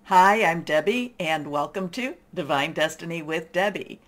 Hi, I'm Debbie, and welcome to Divine Destiny with Debbie.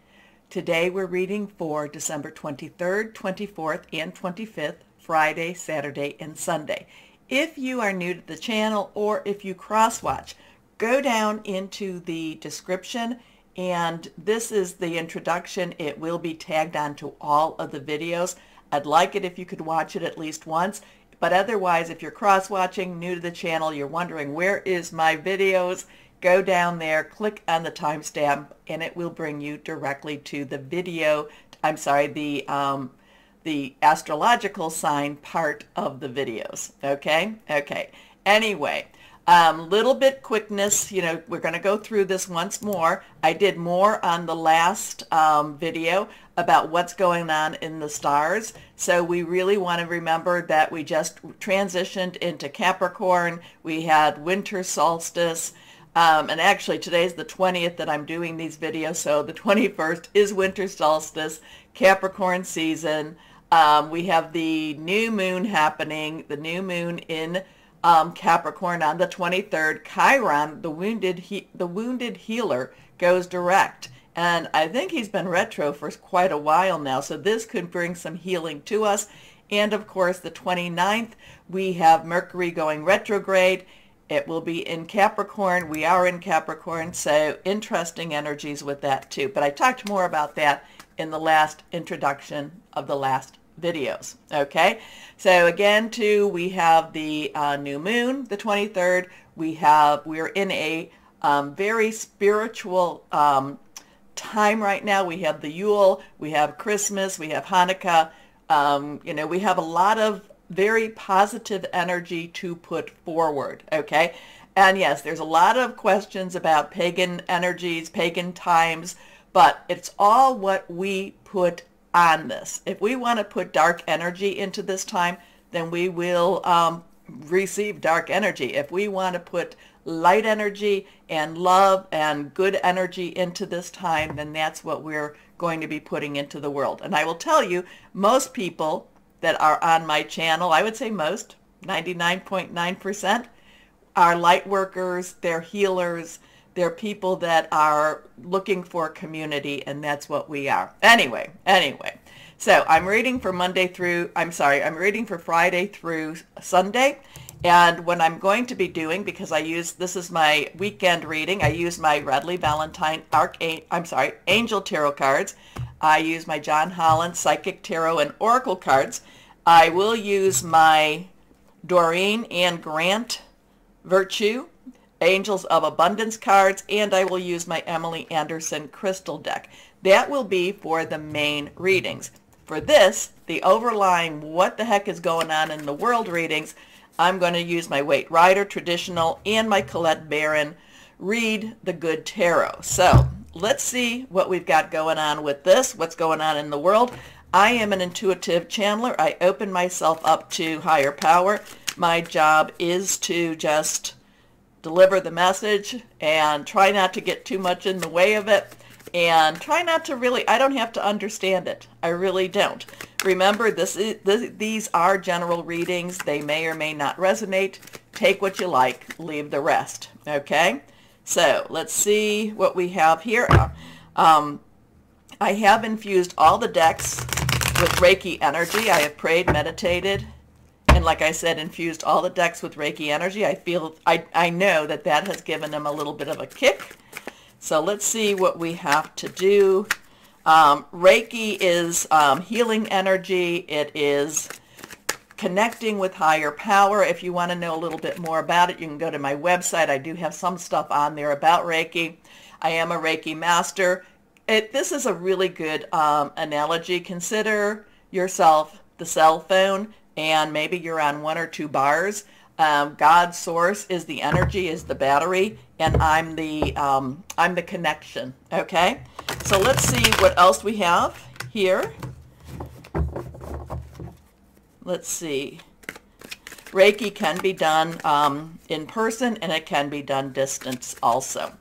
Today we're reading for December 23rd, 24th, and 25th, Friday, Saturday, and Sunday. If you are new to the channel or if you cross-watch, go down into the description, and this is the introduction. It will be tagged onto all of the videos. I'd like it if you could watch it at least once. But otherwise, if you're cross-watching, new to the channel, you're wondering, where is my videos? Go down there, click on the timestamp, and it will bring you directly to the video. I'm sorry, the astrological sign part of the videos. Okay? Okay. Anyway, little bit quickness. We're going to go through this once more. I did more on the last video about what's going on in the stars. So we really want to remember that we just transitioned into Capricorn. We had winter solstice. And actually today's the 20th that I'm doing these videos. So the 21st is winter solstice, Capricorn season. We have the new moon happening, the new moon in Capricorn on the 23rd. Chiron, the wounded healer, goes direct. And I think he's been retro for quite a while now, so this could bring some healing to us. And of course, the 29th, we have Mercury going retrograde. It will be in Capricorn. We are in Capricorn, so interesting energies with that too. But I talked more about that in the last introduction of the last videos. Okay, so again too, we have the new moon, the 23rd. We're in a very spiritual time right now. We have the Yule, we have Christmas, we have Hanukkah. We have a lot of very positive energy to put forward. Okay, and yes, there's a lot of questions about pagan energies, pagan times, but it's all what we put on this. If we want to put dark energy into this time, then we will receive dark energy. If we want to put light energy and love and good energy into this time, then that's what we're going to be putting into the world. And I will tell you, most people that are on my channel, I would say most, 99.9%, are light workers, they're healers, they're people that are looking for community, and that's what we are. Anyway, so I'm reading for I'm reading for Friday through Sunday. And what I'm going to be doing, because this is my weekend reading, I use my Radley Valentine Angel Tarot cards. I use my John Holland Psychic Tarot and Oracle cards. I will use my Doreen and Grant Virtue Angels of Abundance cards, and I will use my Emily Anderson Crystal deck. That will be for the main readings. For this, the overlying what the heck is going on in the world readings, I'm going to use my Waite Rider Traditional and my Colette Baron Read the Good Tarot. So let's see what we've got going on with this, what's going on in the world. I am an intuitive channeler. I open myself up to higher power. My job is to just deliver the message and try not to get too much in the way of it, and try not to really, I don't have to understand it. I really don't. Remember, these are general readings. They may or may not resonate. Take what you like, leave the rest. Okay? So let's see what we have here. I have infused all the decks with Reiki energy. I have prayed, meditated, and like I said, infused all the decks with Reiki energy. I know that has given them a little bit of a kick. So let's see what we have to do. Reiki is healing energy. It is connecting with higher power. If you want to know a little bit more about it, you can go to my website. I do have some stuff on there about Reiki. I am a Reiki master. This is a really good analogy. Consider yourself the cell phone, and maybe you're on 1 or 2 bars. God's source is the energy, is the battery, and I'm the connection. Okay, so let's see what else we have here. Let's see. Reiki can be done in person, and it can be done distance also.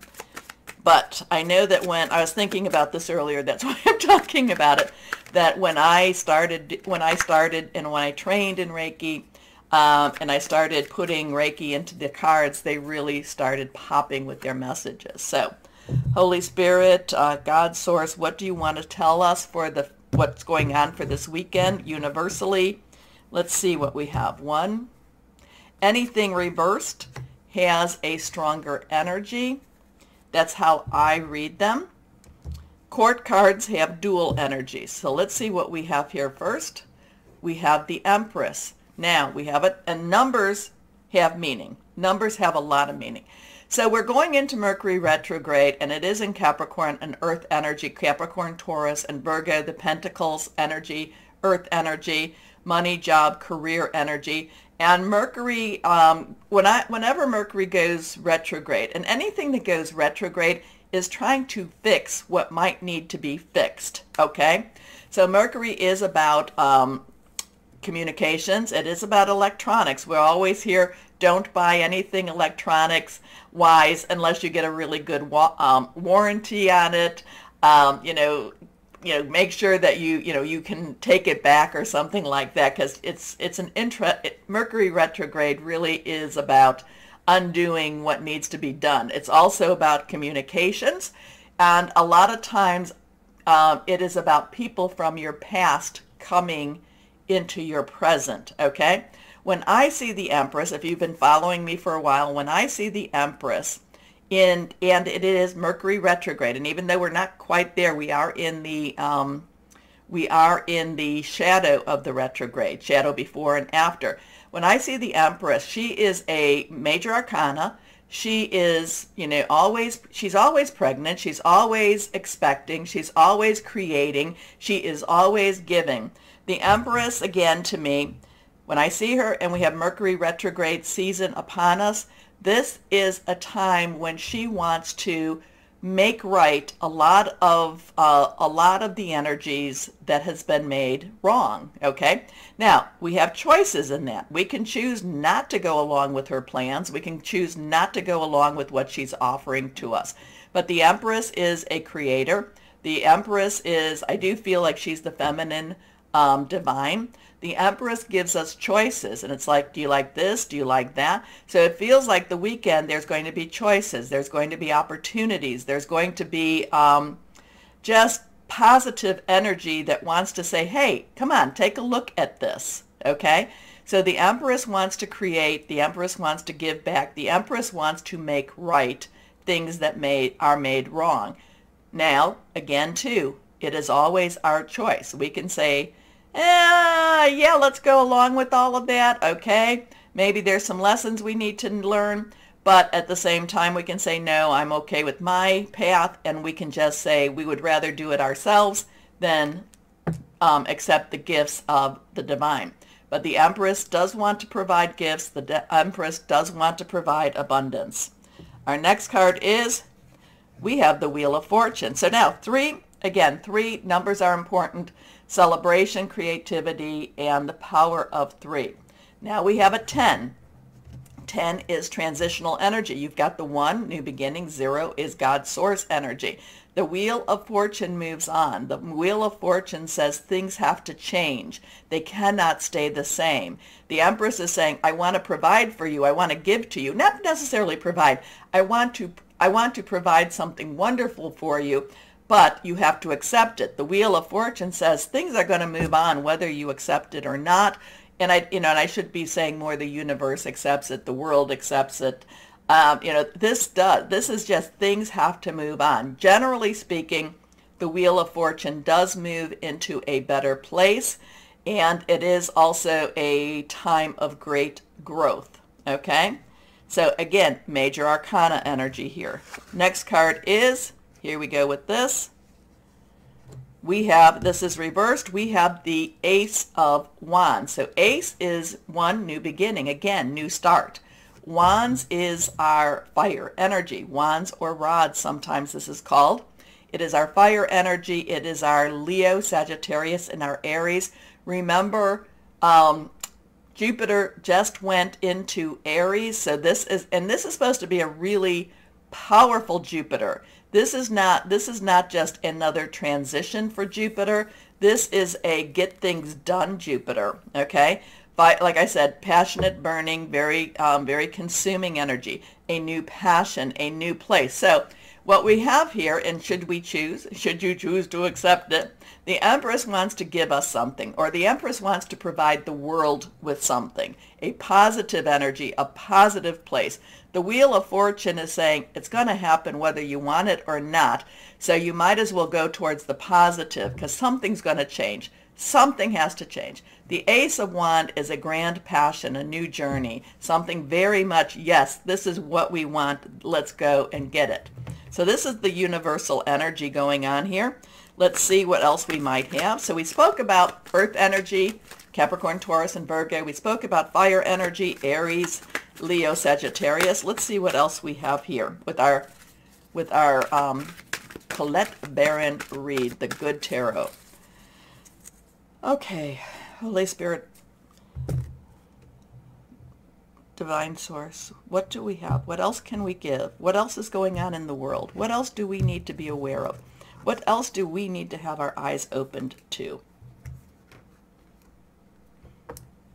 But I know that when I was thinking about this earlier, that's why I'm talking about it, that when I started and when I trained in Reiki, and I started putting Reiki into the cards, they really started popping with their messages. So, Holy Spirit, God Source, what do you want to tell us for what's going on for this weekend universally? Let's see what we have. 1, anything reversed has a stronger energy. That's how I read them. Court cards have dual energies. So let's see what we have here first. We have the Empress. Now we have it, and numbers have meaning. Numbers have a lot of meaning. So we're going into Mercury retrograde, and it is in Capricorn, an earth energy, Capricorn, Taurus, and Virgo, the Pentacles energy, earth energy, money, job, career energy. And Mercury, whenever Mercury goes retrograde, and anything that goes retrograde is trying to fix what might need to be fixed, okay? So Mercury is about communications. It is about electronics. We're always here, don't buy anything electronics wise unless you get a really good warranty on it. Make sure that you can take it back or something like that, because Mercury retrograde really is about undoing what needs to be done. It's also about communications, and a lot of times it is about people from your past coming into your present, okay? When I see the Empress, if you've been following me for a while, when I see the Empress, and it is Mercury retrograde, and even though we're not quite there, we are in the shadow of the retrograde, shadow before and after. When I see the Empress, she is a major arcana. She is, she's always pregnant. She's always expecting. She's always creating. She is always giving. The Empress, again, to me, when I see her and we have Mercury retrograde season upon us, this is a time when she wants to make right a lot of the energies that has been made wrong, okay? Now, we have choices in that. We can choose not to go along with her plans. We can choose not to go along with what she's offering to us. But the Empress is a creator. The Empress is, I do feel like she's the feminine divine. The Empress gives us choices, and it's like, do you like this? Do you like that? So it feels like the weekend there's going to be choices. There's going to be opportunities. There's going to be just positive energy that wants to say, hey, come on, take a look at this, okay? So the Empress wants to create. The Empress wants to give back. The Empress wants to make right things that are made wrong. Now, again, too, it is always our choice. We can say, yeah, let's go along with all of that, okay? Maybe there's some lessons we need to learn, but at the same time we can say, no, I'm okay with my path, and we can just say we would rather do it ourselves than accept the gifts of the divine. But the Empress does want to provide gifts. The Empress does want to provide abundance. Our next card is, we have the Wheel of Fortune. So now, three numbers are important. Celebration, creativity, and the power of 3. Now we have a 10. 10 is transitional energy. You've got the 1, new beginning. 0 is God's source energy. The Wheel of Fortune moves on. The Wheel of Fortune says things have to change. They cannot stay the same. The Empress is saying, I want to provide for you. I want to give to you. Not necessarily provide. I want to provide something wonderful for you, but you have to accept it. The Wheel of Fortune says things are going to move on whether you accept it or not. And I should be saying more the universe accepts it, the world accepts it. This is just things have to move on. Generally speaking, the Wheel of Fortune does move into a better place, and it is also a time of great growth, okay? So again, major arcana energy here. Next card is, here we go with this. We have, this is reversed, we have the Ace of Wands. So Ace is 1, new beginning, again, new start. Wands is our fire energy. Wands or rods, sometimes this is called. It is our fire energy. It is our Leo, Sagittarius, and our Aries. Remember, Jupiter just went into Aries, so this is supposed to be a really powerful Jupiter. This is not just another transition for Jupiter. This is a get things done Jupiter, okay? Like I said, passionate, burning, very consuming energy, a new passion, a new place. So what we have here, and should you choose to accept it, the Empress wants to give us something, or the Empress wants to provide the world with something, a positive energy, a positive place. The Wheel of Fortune is saying it's going to happen whether you want it or not, so you might as well go towards the positive because something's going to change. Something has to change. The Ace of Wands is a grand passion, a new journey, something very much, yes, this is what we want, let's go and get it. So this is the universal energy going on here. Let's see what else we might have. So we spoke about earth energy, Capricorn, Taurus, and Virgo. We spoke about fire energy, Aries, Leo, Sagittarius. Let's see what else we have here with our Colette Baron read, the Good Tarot. Okay, Holy Spirit, Divine Source, what do we have? What else can we give? What else is going on in the world? What else do we need to be aware of? What else do we need to have our eyes opened to?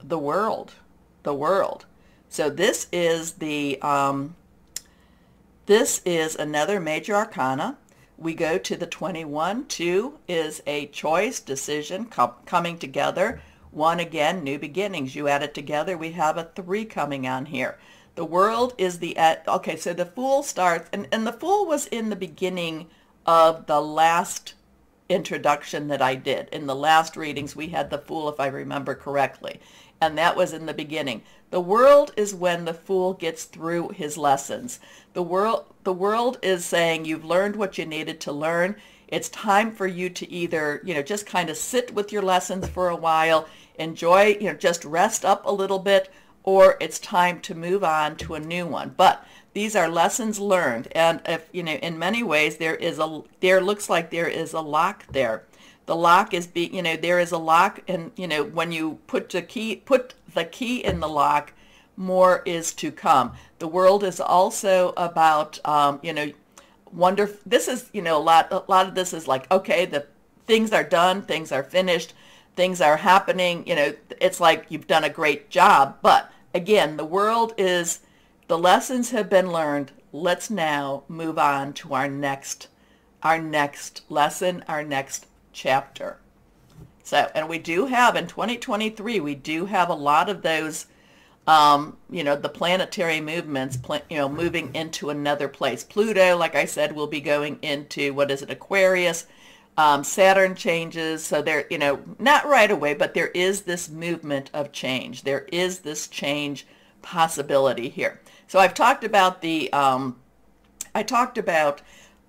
The world, the world. So this is another major arcana. We go to the 21. 2 is a choice, decision, coming together. 1 again, new beginnings. You add it together, we have a 3 coming on here. The world is okay, so the Fool starts, and the Fool was in the beginning of the last introduction that I did. In the last readings, we had the Fool, if I remember correctly, and that was in the beginning. The world is when the Fool gets through his lessons. The world is saying you've learned what you needed to learn. It's time for you to either, just kind of sit with your lessons for a while, enjoy, just rest up a little bit, or it's time to move on to a new one. But these are lessons learned, and if, in many ways there looks like there is a lock there. The lock is there is a lock, and when you put the key in the lock, more is to come. The world is also about this is a lot of this is like, okay, the things are done, things are finished, things are happening, it's like you've done a great job. But again, the world is, the lessons have been learned. Let's now move on to our next lesson, our next chapter. So, and we do have in 2023, we do have a lot of those, the planetary movements, moving into another place. Pluto, like I said, will be going into, Aquarius. Saturn changes, so there, not right away, but there is this movement of change. There is this change possibility here. So I've talked about I talked about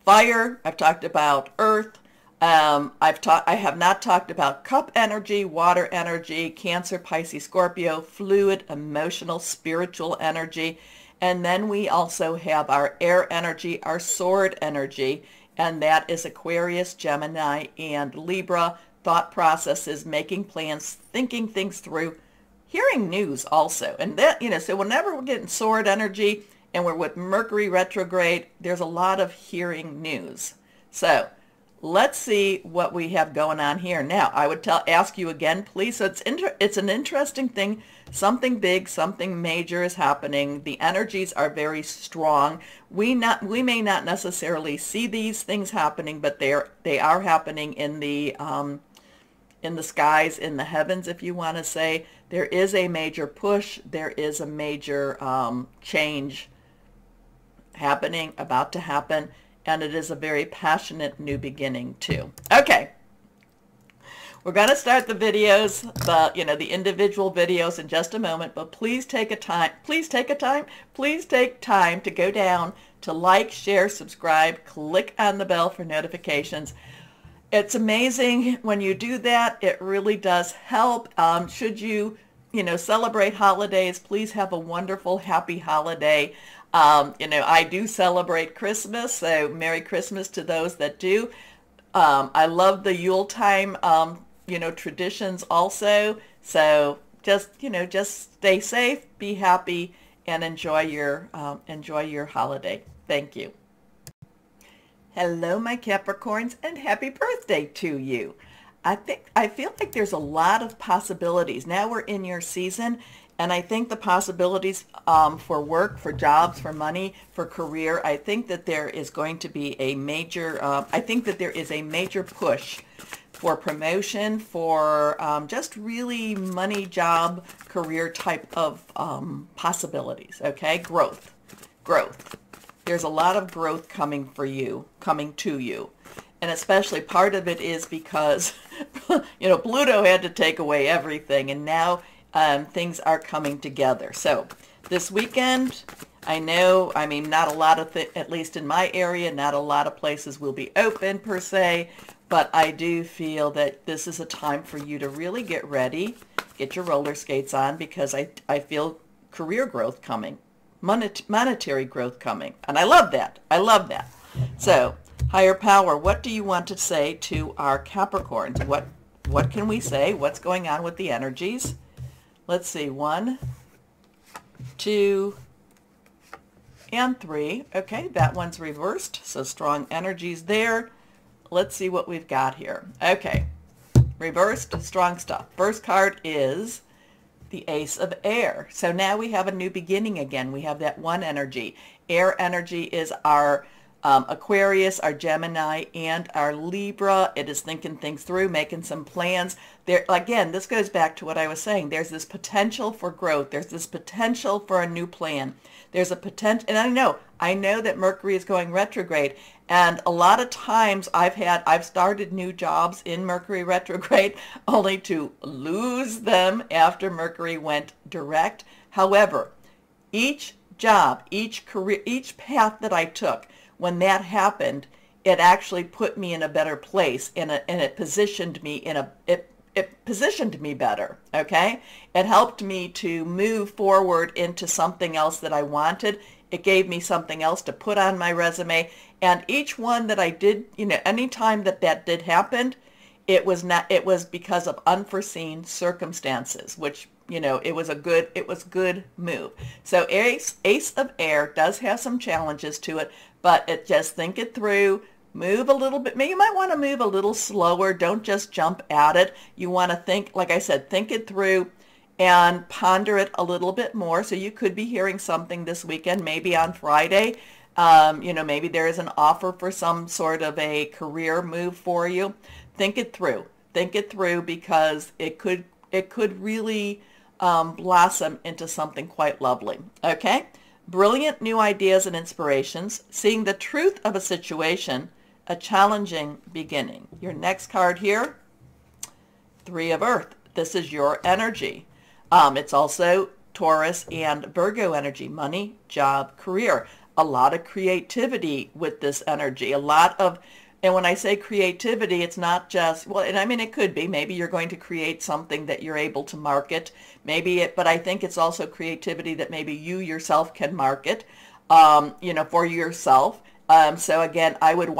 fire, I've talked about earth, I have not talked about cup energy, water energy, Cancer, Pisces, Scorpio, fluid, emotional, spiritual energy. And then we also have our air energy, our sword energy, and that is Aquarius, Gemini, and Libra. Thought processes, making plans, thinking things through, hearing news also. And that, so whenever we're getting sword energy and we're with Mercury retrograde, there's a lot of hearing news. So let's see what we have going on here. Now, I would ask you again, please. So it's an interesting thing. Something big, something major is happening. The energies are very strong. We may not necessarily see these things happening, but they are happening in the skies, in the heavens, if you want to say. There is a major push. There is a major change happening, about to happen. And it is a very passionate new beginning too. Okay, we're going to start the videos, the individual videos in just a moment. But please take time to go down to like, share, subscribe, click on the bell for notifications. It's amazing when you do that. It really does help. Should you, celebrate holidays, please have a wonderful, happy holiday. I do celebrate Christmas, so Merry Christmas to those that do. I love the Yuletime, traditions also. So just stay safe, be happy, and enjoy your holiday. Thank you. Hello, my Capricorns, and happy birthday to you. I feel like there's a lot of possibilities. Now we're in your season, and I think the possibilities for work, for jobs, for money, for career, I think that there is going to be a major, I think that there is a major push for promotion, for just really money, job, career type of possibilities, okay? Growth. There's a lot of growth coming for you, coming to you. And especially part of it is because, Pluto had to take away everything, and now things are coming together. So this weekend, not a lot of, at least in my area, not a lot of places will be open per se, but I do feel that this is a time for you to really get ready, get your roller skates on, because I feel career growth coming, monetary growth coming, and I love that. So, higher power, what do you want to say to our Capricorns? What can we say? What's going on with the energies? Let's see, 1, 2, and 3. Okay, that one's reversed, so strong energies there. Let's see what we've got here. Okay, reversed, strong stuff. First card is the Ace of Air. So now we have a new beginning again. We have that one energy. Air energy is our Aquarius, our Gemini, and our Libra. It is thinking things through, making some plans. There, again, this goes back to what I was saying. There's this potential for growth. There's this potential for a new plan. There's a potential, and I know that Mercury is going retrograde, and a lot of times I've started new jobs in Mercury retrograde only to lose them after Mercury went direct. However, each job, each career, each path that I took, when that happened, it actually put me in a better place, and it positioned me it positioned me better, okay? It helped me to move forward into something else that I wanted. It gave me something else to put on my resume, and each one that I did, anytime that did happen, it was because of unforeseen circumstances, which, it was good move. So Ace of Air does have some challenges to it, but just think it through, move a little bit. Maybe you might want to move a little slower. Don't just jump at it. You want to think, like I said, think it through and ponder it a little bit more. So you could be hearing something this weekend, maybe on Friday. Maybe there is an offer for some sort of a career move for you. Think it through. Think it through, because it could really blossom into something quite lovely. Okay? Brilliant new ideas and inspirations, seeing the truth of a situation, a challenging beginning. Your next card here, 3 of Earth. This is your energy. It's also Taurus and Virgo energy, money, job, career. A lot of creativity with this energy, and when I say creativity, it's not just, it could be, maybe you're going to create something that you're able to market, but I think it's also creativity that maybe you yourself can market, for yourself. So again, I would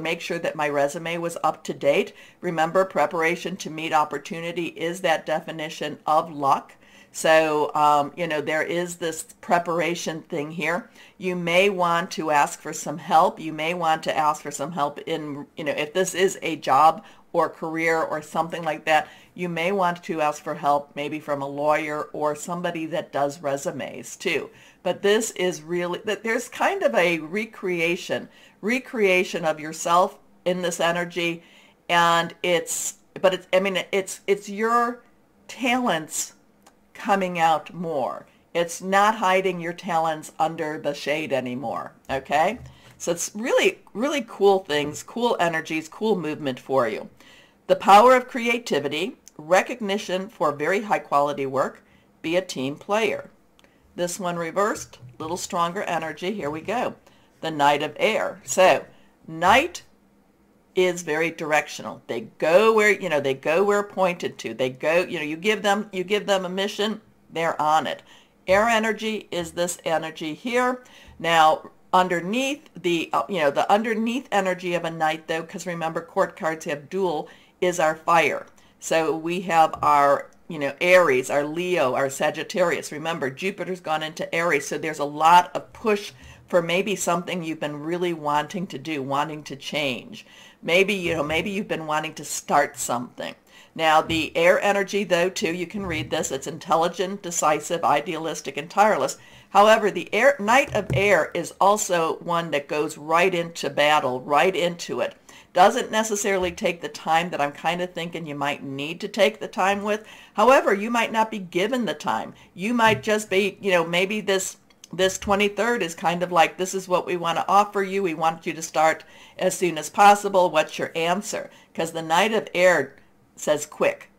make sure that my resume was up to date. Remember, preparation to meet opportunity is that definition of luck. So, there is this preparation thing here. You may want to ask for some help. You may want to ask for some help in, if this is a job or career or something like that, you may want to ask for help maybe from a lawyer or somebody that does resumes too. But this is really, there's kind of a recreation of yourself in this energy, and it's your talents coming out more. It's not hiding your talents under the shade anymore, okay? So it's really, really cool things, cool energies, cool movement for you. The power of creativity, recognition for very high quality work, be a team player. This one reversed, little stronger energy. Here we go. The Knight of Air. So, Knight is very directional. They go where pointed to. They go, you give them a mission, they're on it. Air energy is this energy here. Now, underneath the underneath energy of a Knight, though, because remember, court cards have dual, is our fire. So we have our, Aries, our Leo, our Sagittarius. Remember, Jupiter's gone into Aries, so there's a lot of push for maybe something you've been really wanting to do, wanting to change. Maybe, maybe you've been wanting to start something. Now, the air energy, though, too, you can read this. It's intelligent, decisive, idealistic, and tireless. However, the Knight of Air is also one that goes right into battle, right into it. Doesn't necessarily take the time that I'm kind of thinking you might need to take the time with. However, you might not be given the time. You might just be, maybe this 23rd is kind of like, this is what we want to offer you. We want you to start as soon as possible. What's your answer? Because the Knight of Air says quick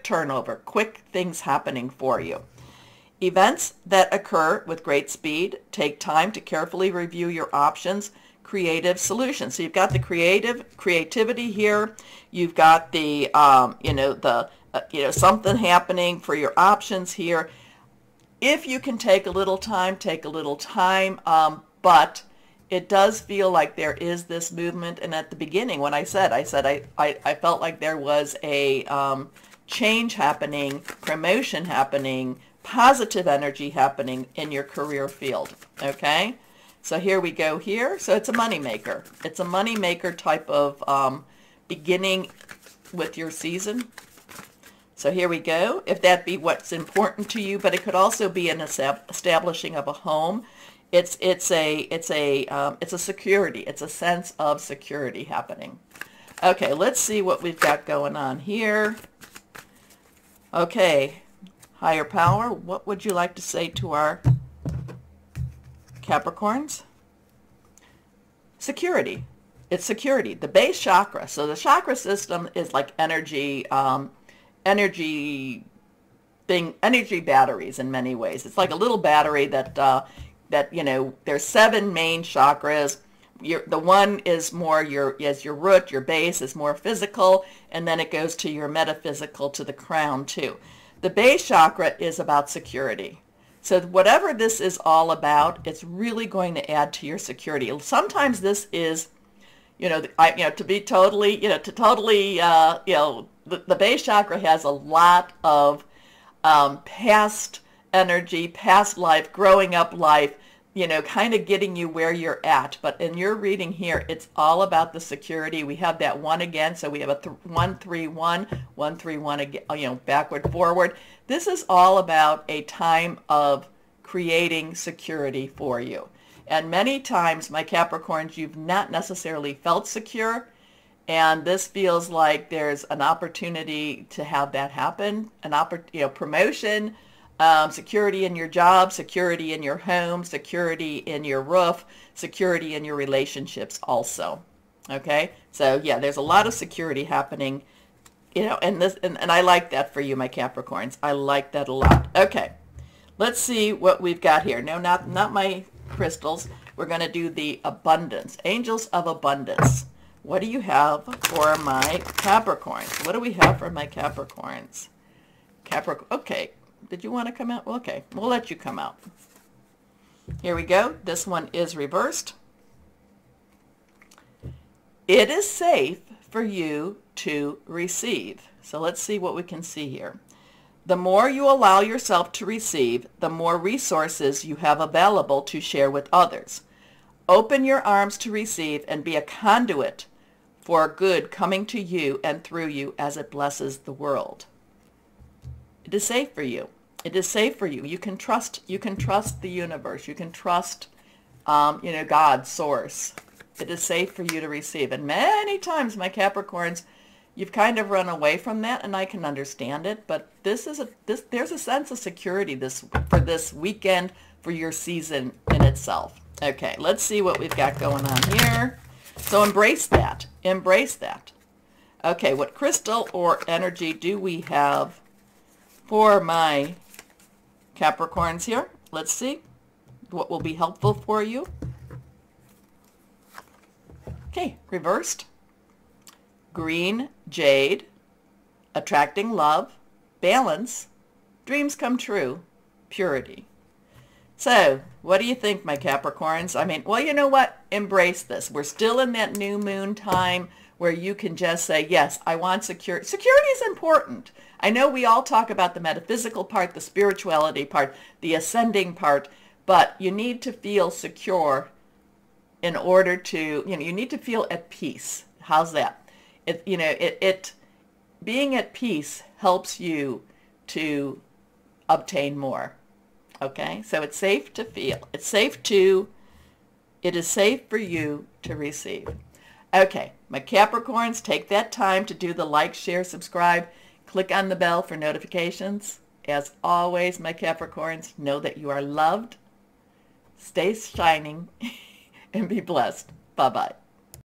turnover, quick things happening for you. Events that occur with great speed. Take time to carefully review your options. Creative solutions. So you've got the creativity here. You've got the something happening for your options here. If you can take a little time, take a little time. But it does feel like there is this movement. And at the beginning, when I said I felt like there was a change happening, promotion happening, positive energy happening in your career field. Okay. So here we go here. So it's a moneymaker. It's a moneymaker type of beginning with your season. So here we go. If that be what's important to you, but it could also be an establishing of a home. It's a security. It's a sense of security happening. Okay, let's see what we've got going on here. Okay, higher power. What would you like to say to our Capricorns? Security. It's security. The base chakra. So the chakra system is like energy batteries in many ways. It's like a little battery that there's 7 main chakras. The one is more your root, your base is more physical, and then it goes to your metaphysical, to the crown too. The base chakra is about security. So whatever this is all about, it's really going to add to your security. Sometimes this is, to be totally, the base chakra has a lot of past energy, past life, growing up life, kind of getting you where you're at. But in your reading here, it's all about the security. We have that 1 again, so we have a 1-3-1, 1-3-1 again, backward, forward. This is all about a time of creating security for you. And many times, my Capricorns, you've not necessarily felt secure, and this feels like there's an opportunity to have that happen, promotion, security in your job, security in your home, security in your roof, security in your relationships also. Okay, so yeah, there's a lot of security happening, and I like that for you, my Capricorns. I like that a lot. Okay, let's see what we've got here. No, not my crystals. We're going to do the abundance, angels of abundance. What do you have for my Capricorns? What do we have for my Capricorns? Okay. Did you want to come out? Okay, we'll let you come out. Here we go. This one is reversed. It is safe for you to receive. So let's see what we can see here. The more you allow yourself to receive, the more resources you have available to share with others. Open your arms to receive and be a conduit for good coming to you and through you as it blesses the world. It is safe for you. It is safe for you. You can trust the universe. You can trust, God, source. It is safe for you to receive. And many times, my Capricorns, you've kind of run away from that, and I can understand it. But there's a sense of security for this weekend, for your season in itself. Okay, let's see what we've got going on here. So embrace that. Embrace that. Okay, what crystal or energy do we have for my Capricorns here? Let's see what will be helpful for you. Okay, reversed. Green jade, attracting love, balance, dreams come true, purity. So, what do you think, my Capricorns? I mean, well, you know what? Embrace this. We're still in that new moon time where you can just say, yes, I want security. Security is important. I know we all talk about the metaphysical part, the spirituality part, the ascending part, but you need to feel secure in order to, you need to feel at peace. How's that? Being at peace helps you to obtain more. Okay? So it's safe to feel. It is safe for you to receive. Okay, my Capricorns, take that time to do the like, share, subscribe. Click on the bell for notifications. As always, my Capricorns, know that you are loved. Stay shining and be blessed. Bye-bye.